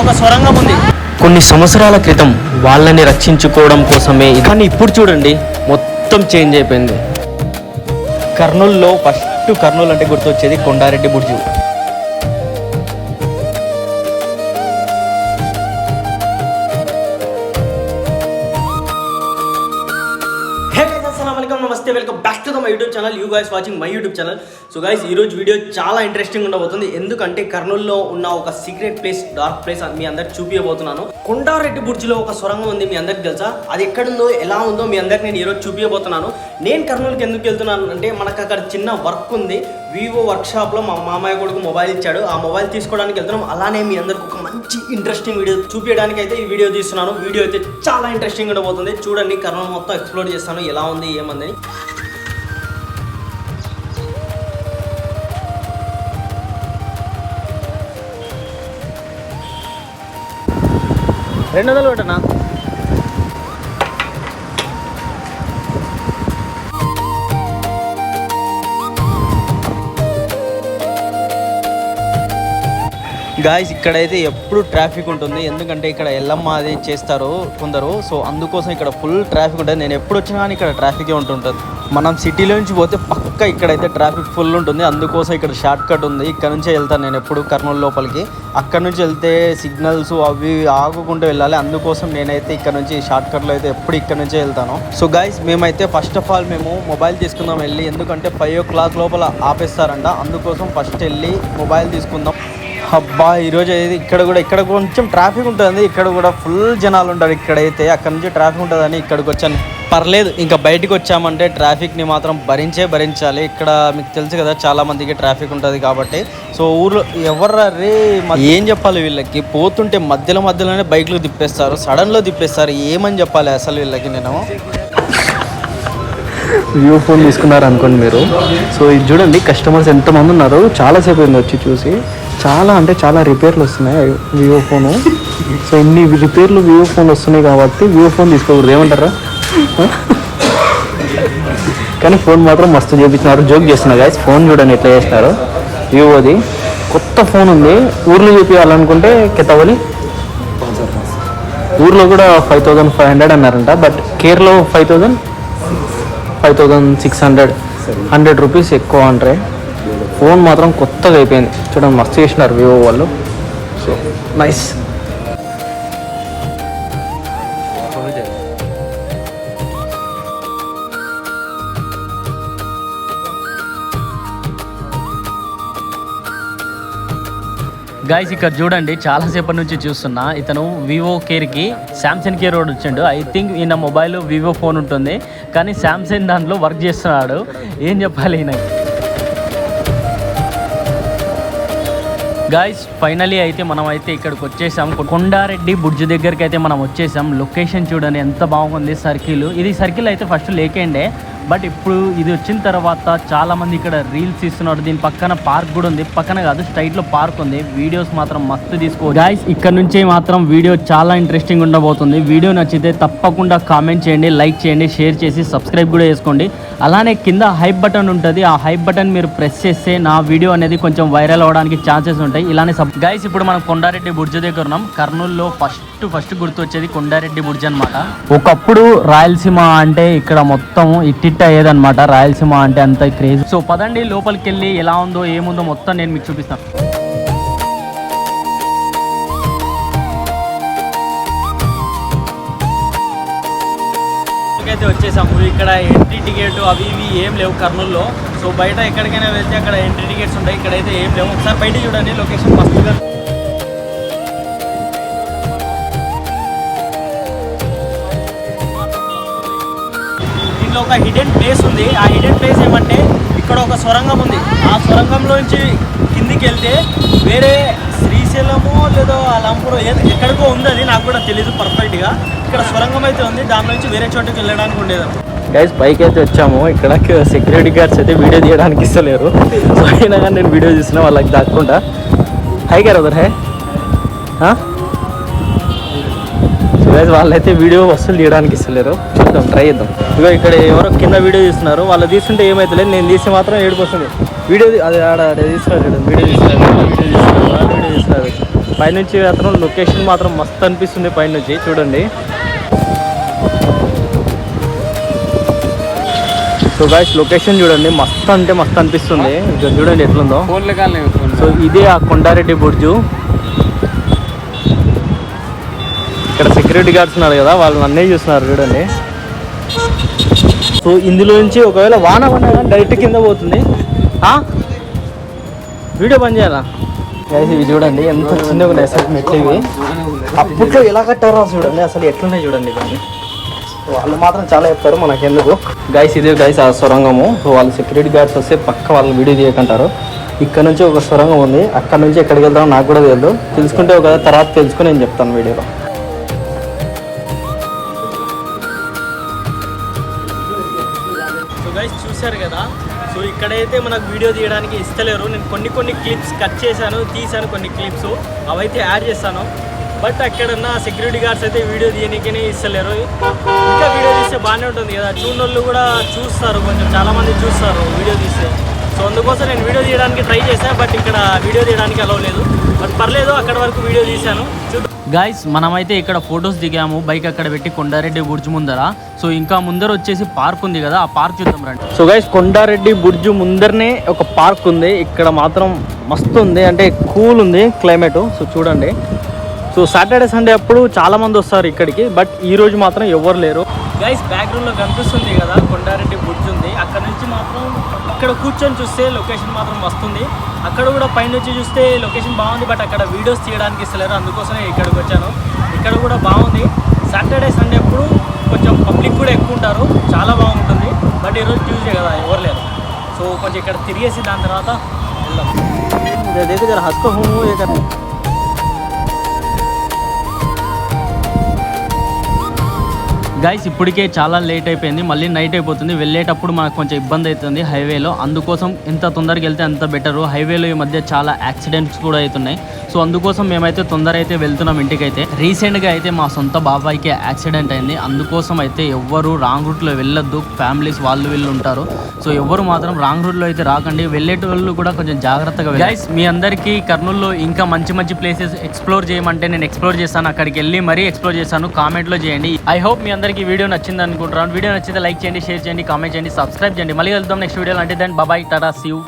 ఒక సొరంగం ఉంది. కొన్ని సంవత్సరాల క్రితం వాళ్ళని రక్షించుకోవడం కోసమే, కానీ ఇప్పుడు చూడండి మొత్తం చేంజ్ అయిపోయింది. కర్నూలులో ఫస్ట్ కర్నూలు అంటే గుర్తొచ్చేది కొండారెడ్డి బుర్జు. నమస్తే, welcome back to my YouTube channel. You guys watching my YouTube channel. So guys, ఈరోజు వీడియో చాలా ఇంట్రెస్టింగ్ ఉండబోతుంది. ఎందుకంటే కర్నూలులో ఉన్న ఒక సీక్రెట్ ప్లేస్, డార్క్ ప్లేస్ మీ అందరికి చూపించబోతున్నాను. కొండారెడ్డి బుర్జిలో ఒక సొరంగం ఉంది, మీ అందరికి తెలుసా? అది ఎక్కడుందో, ఎలా ఉందో మీ అందరికి నేను ఈరోజు చూపించబోతున్నాను. నేను కర్నూలుకి ఎందుకు వెళ్తున్నాను అంటే, మనకు అక్కడ చిన్న వర్క్ ఉంది. వివో వర్క్షాప్లో మా మామయ్య కొడుకు మొబైల్ ఇచ్చాడు, ఆ మొబైల్ తీసుకోవడానికి వెళ్తున్నాం. అలానే మీ అందరికి ఒక మంచి ఇంట్రెస్టింగ్ వీడియో చూపించడానికి అయితే ఈ వీడియో తీస్తున్నాను. వీడియో అయితే చాలా ఇంట్రెస్టింగ్ ఉండబోతుంది. చూడండి, కర్నూలు మొత్తం ఎక్స్ప్లోర్ చేస్తాను, ఎలా ఉంది ఏమందని. $200 పెట్టనా? గాయస్, ఇక్కడైతే ఎప్పుడు ట్రాఫిక్ ఉంటుంది. ఎందుకంటే ఇక్కడ ఎల్లమ్మ అది చేస్తారు కొందరు, సో అందుకోసం ఇక్కడ ఫుల్ ట్రాఫిక్ ఉంటుంది. నేను ఎప్పుడు వచ్చినా కానీ ఇక్కడ ట్రాఫికే ఉంటుంటుంది. మనం సిటీలో నుంచి పోతే పక్క ఇక్కడైతే ట్రాఫిక్ ఫుల్ ఉంటుంది. అందుకోసం ఇక్కడ షార్ట్ కట్ ఉంది, ఇక్కడ నుంచే వెళ్తాను నేను ఎప్పుడు కర్నూలు లోపలికి. అక్కడ నుంచి వెళ్తే సిగ్నల్స్ అవి ఆగుకుంటూ వెళ్ళాలి. అందుకోసం నేనైతే ఇక్కడ నుంచి షార్ట్ కట్లో అయితే ఎప్పుడు ఇక్కడ నుంచే వెళ్తాను. సో గాయస్, మేమైతే ఫస్ట్ ఆఫ్ ఆల్ మేము మొబైల్ తీసుకుందాం వెళ్ళి, ఎందుకంటే 5 o'clock లోపల ఆపేస్తారంట. అందుకోసం ఫస్ట్ వెళ్ళి మొబైల్ తీసుకుందాం. అబ్బా, ఈరోజు అయితే ఇక్కడ కొంచెం ట్రాఫిక్ ఉంటుంది. ఇక్కడ కూడా ఫుల్ జనాలు ఉంటారు ఇక్కడైతే. అక్కడ నుంచి ట్రాఫిక్ ఉంటుందని ఇక్కడికి వచ్చాను. పర్లేదు, ఇంకా బయటకు వచ్చామంటే ట్రాఫిక్ని మాత్రం భరించాలి. ఇక్కడ మీకు తెలుసు కదా, చాలా మందికి ట్రాఫిక్ ఉంటుంది కాబట్టి. సో ఊర్లో ఎవర్రే ఏం చెప్పాలి వీళ్ళకి, పోతుంటే మధ్యలోనే బైక్లు తిప్పేస్తారు, సడన్లో తిప్పేస్తారు. ఏమని చెప్పాలి అసలు వీళ్ళకి నేను. వివో ఫోన్ తీసుకున్నారు అనుకోండి మీరు. సో ఇది చూడండి, కస్టమర్స్ ఎంతమంది ఉన్నారు. చాలాసేపు అయింది వచ్చి చూసి. చాలా రిపేర్లు వస్తున్నాయి వివో ఫోను. సో ఇన్ని రిపేర్లు వివో ఫోన్ వస్తున్నాయి కాబట్టి వివో ఫోన్ తీసుకోకూడదు, ఏమంటారా? కానీ ఫోన్ మాత్రం మస్తు చేపించినారు. జోక్ చేస్తున్నా గాయస్, ఫోన్ చూడండి ఎట్లా చేస్తున్నారు. వివోది కొత్త ఫోన్ ఉంది. ఊర్లో చూపించాలనుకుంటే కెతవలి ఊర్లో కూడా 5500 అన్నారంట. బట్ కేర్లో 5600, ₹100 ఎక్కువ అంటారే. ఫోన్ మాత్రం కొత్తగా అయిపోయింది. చూడండి, మస్తు చేసినారు వివో వాళ్ళు. So nice. గాయస్, ఇక్కడ చూడండి, చాలాసేపటి నుంచి చూస్తున్నా. ఇతను వివో కేర్కి శాంసంగ్ కేర్ రోడ్ వచ్చిండు. ఐ థింక్ ఈయన మొబైల్ వివో ఫోన్ ఉంటుంది, కానీ శాంసంగ్ దాంట్లో వర్క్ చేస్తున్నాడు. ఏం చెప్పాలి ఈయన. గాయస్, ఫైనలీ అయితే మనం అయితే ఇక్కడికి వచ్చేసాం. కొండారెడ్డి బుర్జు దగ్గరికి అయితే మనం వచ్చేసాం. లొకేషన్ చూడండి ఎంత బాగుంది. ఇది సర్కిల్ అయితే ఫస్ట్ లేకేండే, బట్ ఇప్పుడు ఇది వచ్చిన తర్వాత చాలామంది ఇక్కడ రీల్స్ ఇస్తున్నారు. దీని పక్కన పార్క్ కూడా ఉంది. పక్కన కాదు, స్ట్రైట్లో పార్క్ ఉంది. వీడియోస్ మాత్రం మస్తు తీసుకోవచ్చు. గాయస్, ఇక్కడ నుంచే మాత్రం వీడియో చాలా ఇంట్రెస్టింగ్ ఉండబోతుంది. వీడియో నచ్చితే తప్పకుండా కామెంట్ చేయండి, లైక్ చేయండి, షేర్ చేసి సబ్స్క్రైబ్ కూడా చేసుకోండి. అలానే కింద హైప్ బటన్ ఉంటుంది. ఆ హైప్ బటన్ మీరు ప్రెస్ చేస్తే నా వీడియో అనేది కొంచెం వైరల్ అవ్వడానికి ఛాన్సెస్ ఉంటాయి. ఇలానే గాయస్, ఇప్పుడు మనం కొండారెడ్డి బుర్జు దగ్గర ఉన్నాం. కర్నూలులో ఫస్ట్ గుర్తు వచ్చేది కొండారెడ్డి బుర్జు అనమాట. ఒకప్పుడు రాయలసీమ అంటే ఇక్కడ మొత్తం ఇట్టి అయ్యేదన్నమాట. రాయలసీమ అంటే అంత క్రేజ్. సో పదండి, లోపలికి వెళ్ళి ఎలా ఉందో ఏముందో మొత్తం నేను మీకు చూపిస్తాను. అయితే వచ్చేసాము. ఇక్కడ ఎంట్రీ టికెట్ అవి ఇవి ఏం లేవు కర్నూలులో. సో బయట ఎక్కడికైనా వెళ్తే అక్కడ ఎంట్రీ టికెట్స్ ఉంటాయి, ఇక్కడైతే ఏం లేవు. ఒకసారి బయట చూడండి, లొకేషన్ మస్తుగా. దీంట్లో ఒక హిడెన్ ప్లేస్ ఉంది. ఆ హిడెన్ ప్లేస్ ఏమంటే, ఇక్కడ ఒక సొరంగం ఉంది. ఆ సొరంగంలోంచి కిందికి వెళ్తే వేరే శ్రీశైలమో లేదో అలంపూర్ ఎక్కడికో ఉంది, అది నాకు కూడా తెలీదు పర్ఫెక్ట్గా. ఇక్కడ సొరంగం అయితే ఉంది, దాని నుంచి వేరే చోటుకి వెళ్ళడానికి ఉండేది. గైస్, పైకి అయితే వచ్చాము. ఇక్కడ సెక్యూరిటీ గార్డ్స్ అయితే వీడియో తీయడానికి ఇస్తలేరు. సో అయినా కానీ నేను వీడియో తీస్తున్నా వాళ్ళకి దాక్కుండా. హై గారు ఉదర్ హై. సో గైస్, వాళ్ళైతే వీడియో వస్తువులు తీయడానికి ఇస్తలేరు. చూద్దాం, ట్రై చేద్దాం. ఇగో ఇక్కడ ఎవరో కింద వీడియో తీస్తున్నారు. వాళ్ళు తీసుకుంటే ఏమవుతలేదు, నేను తీసి మాత్రం ఏడుపు వస్తుంది. వీడియో అది ఆడ తీస్తున్నారు, వీడియో తీస్తున్నారు. పైనుంచి మాత్రం లొకేషన్ మాత్రం మస్తు అనిపిస్తుంది. పైనుంచి చూడండి. సో గైస్ లొకేషన్ చూడండి, మస్తు అంటే మస్తు అనిపిస్తుంది. ఇక్కడ చూడండి ఎట్లుందో. సో ఇదే ఆ కొండారెడ్డి బుర్జు. ఇక్కడ సెక్యూరిటీ గార్డ్స్ ఉన్నారు కదా, వాళ్ళు నన్నే చూస్తున్నారు చూడండి. సో ఇందులో నుంచి ఒకవేళ వాన పడినా కానీ డైరెక్ట్ కింద పోతుంది. వీడియో బంద్ చేయాలా గైస్? ఇవి చూడండి ఎంత చిన్నగా ఉన్నాయి అసలు మెట్లు. ఇవి అప్పట్లో ఎలా కట్టారో చూడండి, అసలు ఎట్లున్నాయి చూడండి ఇవన్నీ. వాళ్ళు మాత్రం చాలా చెప్తారు, మనకెందుకు. గైస్ ఇదే గైస్ ఆ సొరంగము. సో వాళ్ళు సెక్యూరిటీ గార్డ్స్ వస్తే పక్క వాళ్ళు వీడియో తీయకంటారు. ఇక్కడ నుంచి ఒక సొరంగం ఉంది, అక్కడ నుంచి ఎక్కడికి వెళ్తామో నాకు కూడా తెలియదు. తెలుసుకుంటే ఒక తర్వాత తెలుసుకుని నేను చెప్తాను వీడియోలో. సో గైస్ చూశారు కదా. సో ఇక్కడైతే మనకు వీడియో తీయడానికి ఇస్తలేరు. నేను కొన్ని క్లిప్స్ కట్ చేశాను, తీసాను కొన్ని క్లిప్స్, అవైతే యాడ్ చేస్తాను. బట్ అక్కడ ఉన్న సెక్యూరిటీ గార్డ్స్ అయితే వీడియో తీయడానికే ఇస్తలేరు. ఇంకా వీడియో తీస్తే బాగానే ఉంటుంది కదా, చూడోళ్ళు కూడా చూస్తారు, కొంచెం చాలామంది చూస్తారు వీడియో తీస్తే. సో అందుకోసం నేను వీడియో తీయడానికి ట్రై చేశాను, బట్ ఇక్కడ వీడియో తీయడానికి అలవ్ లేదు. బట్ పర్లేదు, అక్కడ వరకు వీడియో తీశాను. గాయస్ మనమైతే ఇక్కడ ఫొటోస్ దిగాము, బైక్ అక్కడ పెట్టి కొండారెడ్డి బుర్జు ముందర. సో ఇంకా ముందర వచ్చేసి పార్క్ ఉంది కదా, ఆ పార్క్ చూద్దాం రండి. సో గైస్ కొండారెడ్డి బుర్జు ముందరనే ఒక పార్క్ ఉంది. ఇక్కడ మాత్రం మస్తు ఉంది, అంటే కూల్ ఉంది క్లైమేట్. సో చూడండి. సో సాటర్డే సండే అప్పుడు చాలా మంది వస్తారు ఇక్కడికి, బట్ ఈ రోజు మాత్రం ఎవరు లేరు. గైస్ బ్యాక్గ్రౌండ్లో కనిపిస్తుంది కదా కొండారెడ్డి బుర్జు ఉంది. అక్కడ నుంచి మాత్రం ఇక్కడ కూర్చొని చూస్తే లొకేషన్ మాత్రం వస్తుంది. అక్కడ కూడా పైనుంచి చూస్తే లొకేషన్ బాగుంది, బట్ అక్కడ వీడియోస్ తీయడానికి ఇస్తలేరు. అందుకోసమే ఇక్కడికి వచ్చాను. ఇక్కడ కూడా బాగుంది. సాటర్డే సండే అప్పుడు కొంచెం పబ్లిక్ కూడా ఎక్కువ ఉంటారు, చాలా బాగుంటుంది. బట్ ఈరోజు ట్యూస్డే కదా, ఎవరు లేరు. సో కొంచెం ఇక్కడ తిరిగేసి దాని తర్వాత వెళ్దాం. హస్కో గైస్ ఇప్పటికే చాలా లేట్ అయిపోయింది, మళ్ళీ నైట్ అయిపోతుంది. వెళ్ళేటప్పుడు మనకు కొంచెం ఇబ్బంది అవుతుంది హైవేలో. అందుకోసం ఎంత తొందరగా వెళ్తే అంత బెటరు. హైవేలో ఈ మధ్య చాలా యాక్సిడెంట్స్ కూడా అవుతున్నాయి. సో అందుకోసం మేమైతే తొందర అయితే వెళ్తున్నాం ఇంటికైతే. రీసెంట్గా అయితే మా సొంత బాబాయికి యాక్సిడెంట్ అయింది. అందుకోసం అయితే ఎవ్వరు రాంగ్ రూట్లో వెళ్ళొద్దు. ఫ్యామిలీస్ వాళ్ళు వీళ్ళు ఉంటారు. సో ఎవ్వరు మాత్రం రాంగ్ రూట్లో అయితే రాకండి. వెళ్ళేటోళ్ళు కూడా కొంచెం జాగ్రత్తగా గైస్. మీ అందరికీ కర్నూలులో ఇంకా మంచి మంచి ప్లేసెస్ ఎక్స్ప్లోర్ చేయమంటే నేను ఎక్స్ప్లోర్ చేస్తాను. అక్కడికి వెళ్ళి మరీ ఎక్స్ప్లోర్ చేస్తాను. కామెంట్లో చేయండి. ఐ హోప్ మీ అందరికీ వీడియో నచ్చింది అనుకుంటున్నాను. వీడియో నచ్చితే లైక్ చేయండి, షేర్ చేయండి, కామెంట్ చేయండి, సబ్స్క్రైబ్ చేయండి. మళ్ళీ వెళ్తాం నెక్స్ట్ వీడియోలో. అంటే then bye, tata, see you.